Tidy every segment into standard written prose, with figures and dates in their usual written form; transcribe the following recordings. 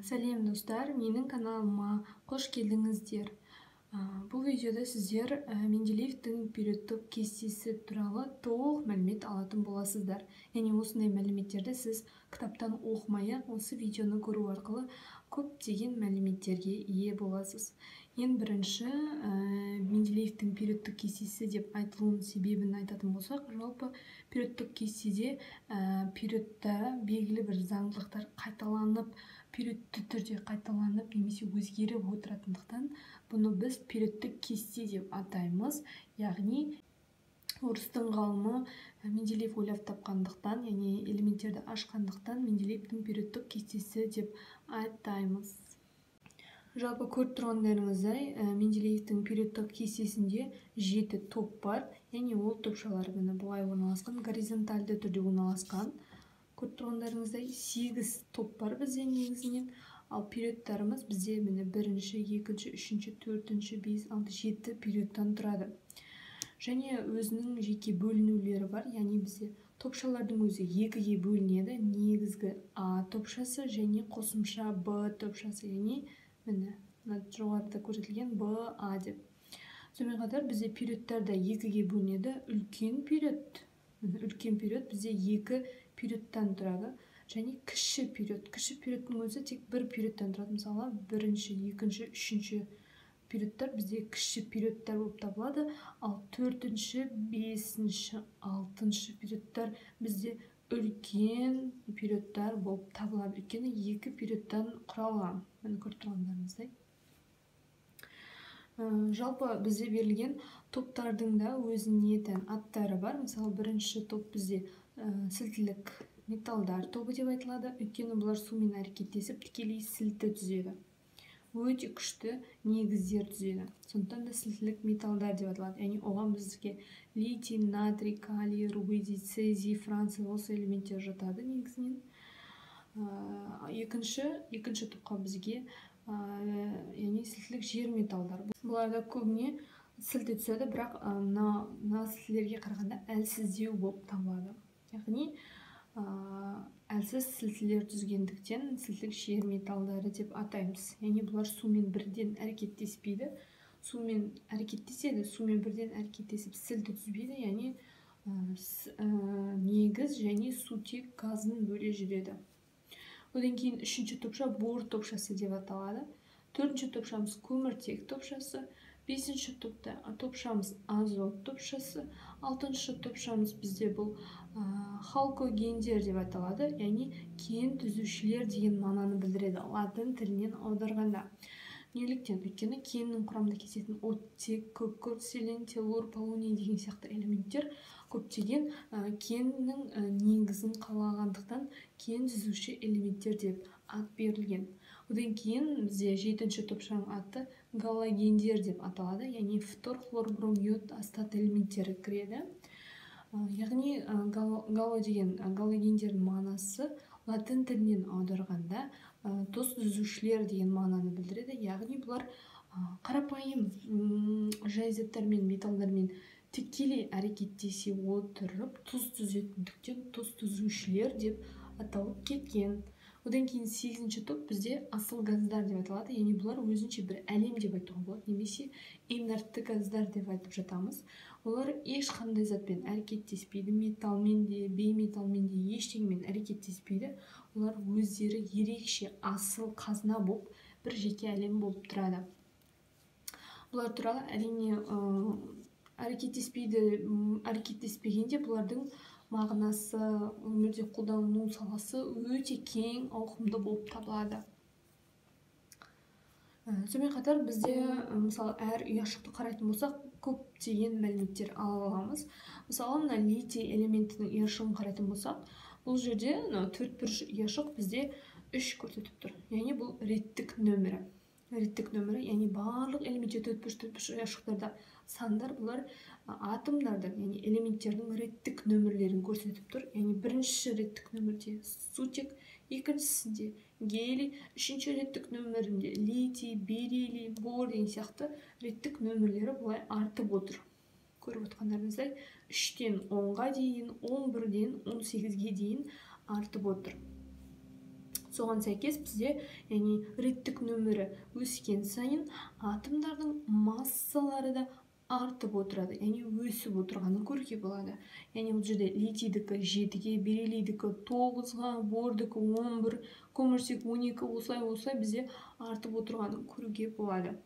Сәлем достар, менің каналыма қош келдіңіздер. Бұл видеода сіздер Менделеевтің периодтық кестесі туралы толық мәлімет алатын боласыздар. Яғни осындай мәліметтерді сіз кітаптан оқымай-ақ осы видеоны көру арқылы көптеген мәліметтерге ие боласыз. Ең бірінші Менделеевтің периодтық кестесі деп айтылуының себебін айтатын болсақ, жалпы периодтық кестеде периодта белгілі бір заңдылықтар қайталанып, периодты түрде қайталанып немесе өзгеріп отыратындықтан бұны біз периодтық кесте деп атаймыз. Яғни орыстың ғалымы Менделеев ойлап тапқандықтан, яғни элементтерді ашқандықтан Менделеевтің периодтық кестесі деп атаймыз. Жалпы көріп тұрғандарыңыздай, Менделеевтің периодтық кестесінде 7 топ бар, яғни ол топшалар былай орналасқан, горизонтальды түрде орналасқан. Көріп тұрғандарыңыздай 8 топ бар бізде негізінен, ал периодтарымыз бізде бірінші, екінші, үшінші, төртінші, 5, 6, 7 периодтан тұрады. Және өзінің жеке бөлінулері бар, яғни бізде топшалардың өзі екіге бөлінеді, негізгі А топшасы және қосымша Б топшасы, яғни жоғарыда көрсетілген Б, А деп. Сонымен қатар бізде периодтар да екіге бөлінеді. Үлкен период бізде 2 периодтан тұрады, және кіші периодтың өзі тек бір периодтан тұрады. Мысалы, бірінші, екінші, үшінші периодтар бізде кіші периодтар болып табылады, ал төртінші, бесінші, алтыншы периодтар бізде үлкен периодтар болып табылады. Өйткені 2 периодтан құралған. Көріп тұрғандарыңыздай. Жалпы бізде берілген топтардың да өзіне тән аттары бар. Мысалы, бірінші топ бізде сілтілік металдар тобы деп айтылады. Өйткені бұлар сумен әрекеттесіп, тікелей сілті түзеді. Өте күшті негіздер түзеді. Сондықтан да сілтілік металдар деп айтылады. Яғни оған бізге литий, натрий, калий, рубидий, цезий, франций осы элементтер жатады негізінен. Екінші топқа бізге яғни сілтілік жер металдар. Бұларда көбіне сілті түседі, бірақ мына сілтілерге қарағанда әлсіздеу болып табылады. Яғни әлсіз сілтілер түзгендіктен сілтілік жер металдары деп атаймыз. Яғни бұлар сумен бірден әрекеттеспейді. Сумен әрекеттеседі, сумен бірден әрекеттесіп сілті түзбейді, яғни негіз және сутек газын бөле жүреді. Одан кейін үшінші топша бор топшасы деп аталады. Төртінші топшамыз көміртек топшасы. Бесінші топшамыз азот топшасы. Алтыншы топшамыз бізде бұл халкогендер деп аталады. Яғни кен түзушілер деген мағынаны білдіреді латын тілінен аударғанда. Неліктен? Өйткені кеннің құрамында кездесетін оттек, күкірт, селен, телур, полоний деген сияқты элементтер көптеген кеннің негізін қалағандықтан кен түзуші элементтер деп ат берілген. Одан кейін бізде 7-ші топшаның аты галогендер деп аталады, яғни фтор, хлор, бром, йод, астат элементтері кіреді. Яғни гало деген галогендердің мағынасы латын тілінен аударғанда тұз түзушілер деген мағынаны білдіреді. Яғни бұлар қарапайым жай заттармен, металдармен тікелей әрекеттесе отырып тұз түзетіндіктен тұз түзушілер деп аталып кеткен. Одан кейін 8-ші топ бізде асыл газдар деп аталады. Яғни бұлар өзінше бір әлем деп айтуға болады, немесе инертті газдар деп айтып жатамыз. Олар ешқандай затпен әрекеттеспейді, металмен де, бейметалмен де ештеңемен әрекеттеспейді. Олар өздері ерекше асыл қазына болып, бір жеке әлем болып тұрады. Бұлар туралы әрине әрекеттеспегенде бұлардың мағынасы, өмірде қолданылу саласы өте кең ауқымды болып табылады. Сонымен қатар бізде мысалы әр ұяшықты қарайтын болсақ, көптеген мәліметтер ала аламыз. Мысалы, мына литий элементінің ұяшығын қарайтын болсақ, бұл жерде 4-бұрыш ұяшық бізде 3 көрсетіп тұр. Яғни бұл реттік нөмірі. Яғни барлық элементте 4-бұрыш ұяшықтарда сандар, бұлар атомдардың, яғни элементтердің реттік нөмірлерін көрсетіп тұр. Яғни бірінші реттік нөмірде сутек, екіншісінде гелий, үшінші реттік нөмірінде литий, бериллий, бор деген сияқты реттік нөмірлері бұлай артып отыр. Көріп отқандарыңыздай 3-тен 10-ға дейін, 11-ден 18-ге дейін артып отыр. Соған сәйкес бізде яғни реттік нөмірі өскен сайын атомдардың массалары да артып отырады, яғни өсіп отырғанын көруге болады. Яғни бұл жерде литийдікі 7-ге, бериллийдікі 9-ға, бордікі 11, көмірсек 12, осылай бізде артып отырғанын көруге болады.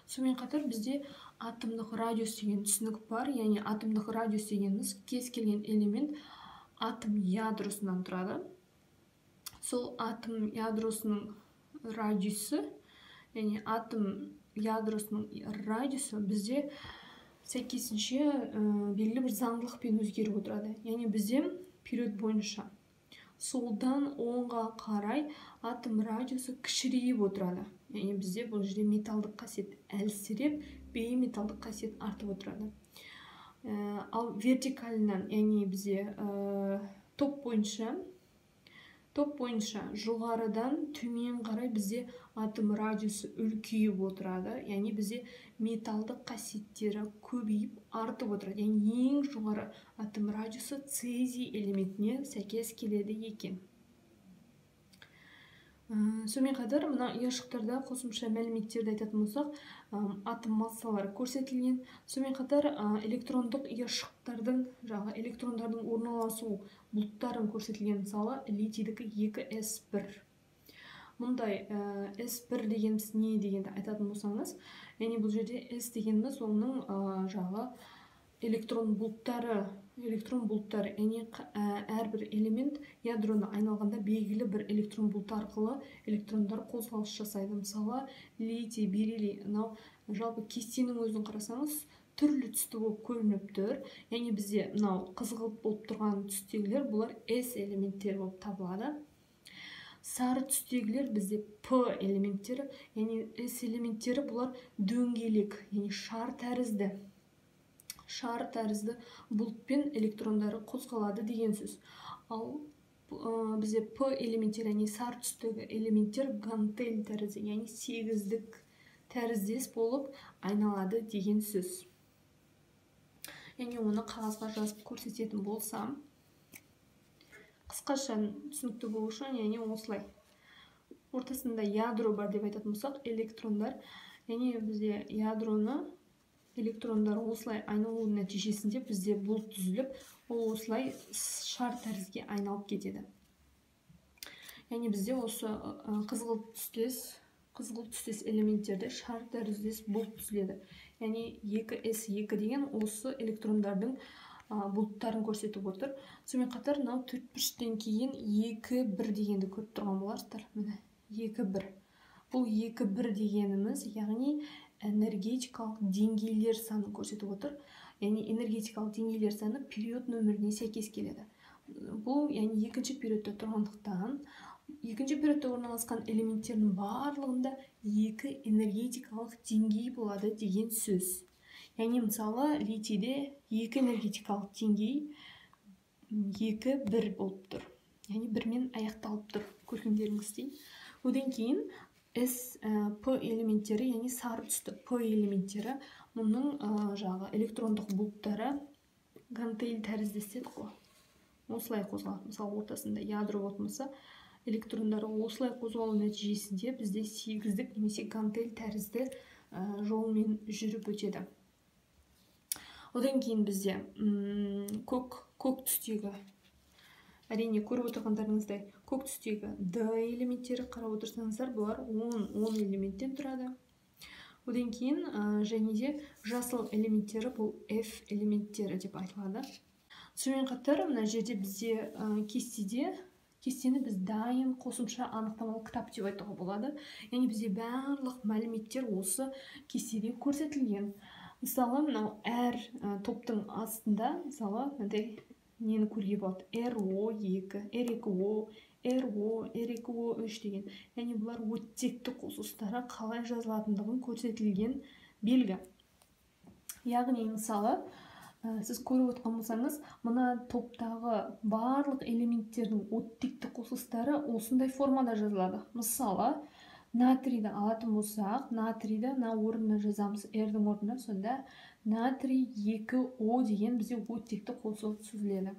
Сонымен қатар бізде атомдық радиус деген түсінік бар. Яғни атомдық радиус дегеніміз кез келген элемент атом ядросынан тұрады. Сол атом ядросының радиусы, яғни атом ядросының радиусы бізде сәйкесінше белгілі бір заңдылықпен өзгеріп отырады. Яғни бізде период бойынша солдан оңға қарай атом радиусы кішірейіп отырады. Яғни бізде бұл жерде металдық қасиет әлсіреп, бейметалдық қасиет артып отырады. Ал вертикалынан, яғни бізде топ бойынша жоғарыдан төмен қарай бізде атом радиусы үлкейіп отырады. Яғни бізде металдық қасиеттері көбейіп артып отырады. Яғни ең жоғары атом радиусы цезий элементіне сәйкес келеді екен. Сонымен қатар мына ұяшықтарда қосымша мәліметтерді айтатын болсақ, атом массалары көрсетілген. Сонымен қатар электрондық ұяшықтардың электрондардың орналасу бұлттарын көрсетілген. Мысалы, литийдікі 2s1. Мұндай s1 дегеніміз не дегенді айтатын болсаңыз, яғни бұл жерде s дегеніміз оның электрон бұлттары, яғни әрбір элемент ядроны айналғанда белгілі бір электрон бұлты арқылы электрондар қозғалыс жасайды. Мысалы, литий, бериллий, жалпы кестенің өзін қарасаңыз, түрлі түсті болып көрініп тұр. Яғни бізде қызғылт болып тұрған түстегілер, бұлар S элементтері болып табылады. Сары түстегілер бізде P элементтері, яғни S элементтері бұлар дөңгелек, яғни шар тәрізді бұлтпен электрондары қозғалады деген сөз. Ал бізде P элементтері, яғни сары түстегі элементтер гантель тәрізді, яғни сегіздік тәріздес болып айналады деген сөз. Яғни оны қағазға жазып көрсететін болсам, қысқаша түсінікті болу үшін, яғни осылай. Ортасында ядро бар деп айтатын болсақ, электрондар, яғни бізде ядроны электрондар осылай айналу нәтижесінде бізде бұлт түзіліп, ол осылай шар тәрізге айналып кетеді. Яғни бізде осы қызғылт түстес элементтерде шар тәріздес бұлт түзіледі. Яғни 2s2 деген осы электрондардың бұлттарын көрсетіп отыр. Сонымен қатар, 4-3-тен кейін 2-1 дегенді көріп тұрған боларсыздар. Міне, 2-1. Бұл 2-1 дегеніміз, яғни энергетикалық деңгейлер саны көрсетіп отыр. Яғни энергетикалық деңгейлер саны период нөміріне сәйкес келеді. Бұл, яғни екінші периодта тұрғандықтан, екінші периодта орналасқан элементтердің барлығында 2 энергетикалық деңгей болады деген сөз. Яғни мысалы, литийде 2 энергетикалық деңгей 2-1 болып тұр. Яғни бірмен аяқталып тұр, көргендеріңіздей. Одан кейін P элементтері, яғни сары түсті P элементтері, мұның электрондық бұлттары гантель тәріздеседі ғой. Осылай қозғалады. Мысалы, ортасында ядро болмаса, электрондары осылай қозғалу нәтижесінде бізде сегіздік немесе гантель тәрізді жолмен жүріп өтеді. Одан кейін бізде көк түстегі, әрине көріп отырғандарыңыздай, көк түстегі D элементтері қарап отырсаңыздар, бұлар 10 элементтен тұрады. Одан кейін және де жасыл элементтері бұл F элементтері деп айтылады. Сонымен қатар, мына жерде бізде кестені біз дайын қосымша анықтамалы кітап деп айтуға болады. Яғни бізде барлық мәліметтер осы кестеде көрсетілген. Мысалы, мынау әр топтың астында, мысалы, нені көруге болады? RO2, R2O, RO, R2O3 деген. Яғни бұлар оттекті қосылыстары қалай жазылатындығын көрсетілген белгі. Яғни, мысалы, сіз көріп отқан болсаңыз, мына топтағы барлық элементтердің оттекті қосылыстары осындай формада жазылады. Мысалы, натрийді алатын болсақ, натрийді орнына жазамыз, R-дің орнына, сонда натрий 2O деген бізде оттекті қосылыс түзіледі.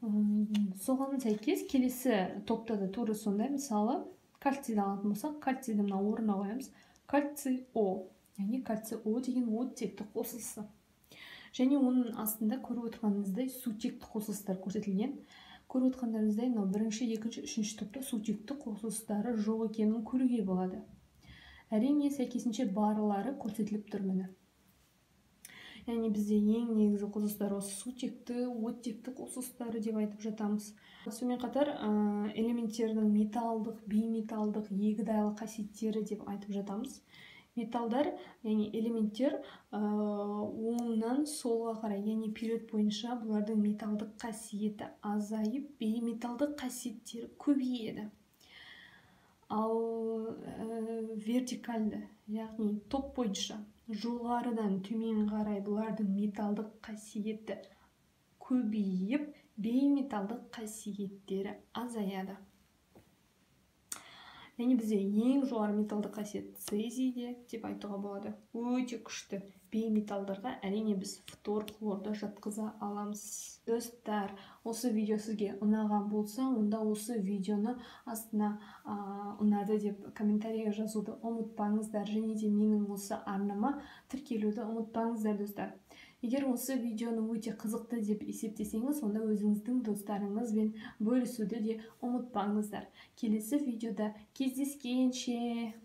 Соған сәйкес келесі топта да тура сондай. Мысалы кальцийді алатын болсақ, кальцийді мына орнына қоямыз. Кальций О, яғни кальций О деген оттекті қосылысы. Және оның астында көріп отырғаныңыздай сутекті қосылыстар көрсетілген. Көріп отырғандарыңыздай мынау бірінші, екінші, үшінші топта сутекті қосылыстары жоқ екенін көруге болады. Әрине сәйкесінше барлары көрсетіліп тұр міне. Яғни бізде ең негізгі қосылыстар осы сутекті, оттекті қосылыстары деп айтып жатамыз. Сонымен қатар элементтердің металдық, бейметалдық, егідайлы қасиеттері деп айтып жатамыз. Металдар, яғни элементтер оңнан солға қарай, яғни период бойынша бұлардың металдық қасиеті азайып, бейметалдық қасиеттері көбейеді. Ал вертикальды, яғни топ бойынша жоғарыдан төмен қарай бұлардың металдық қасиеті көбейіп, бейметалдық қасиеттері азаяды. Яғни бізде ең жоғары металдық қасиет цезийде деп айтуға болады. Өте күшті. Бейметалдарға әрине біз фтор, хлорды жатқыза аламыз. Достар, осы видео сізге ұнаған болса, онда осы видеоны астына ұнады деп комментарийға жазуды ұмытпаңыздар, және де менің осы арнама тіркелуді ұмытпаңыздар, достар. Егер осы видеоны өте қызықты деп есептесеңіз, онда өзіңіздің достарыңызбен бөлісуді де ұмытпаңыздар. Келесі видеода кездескенше.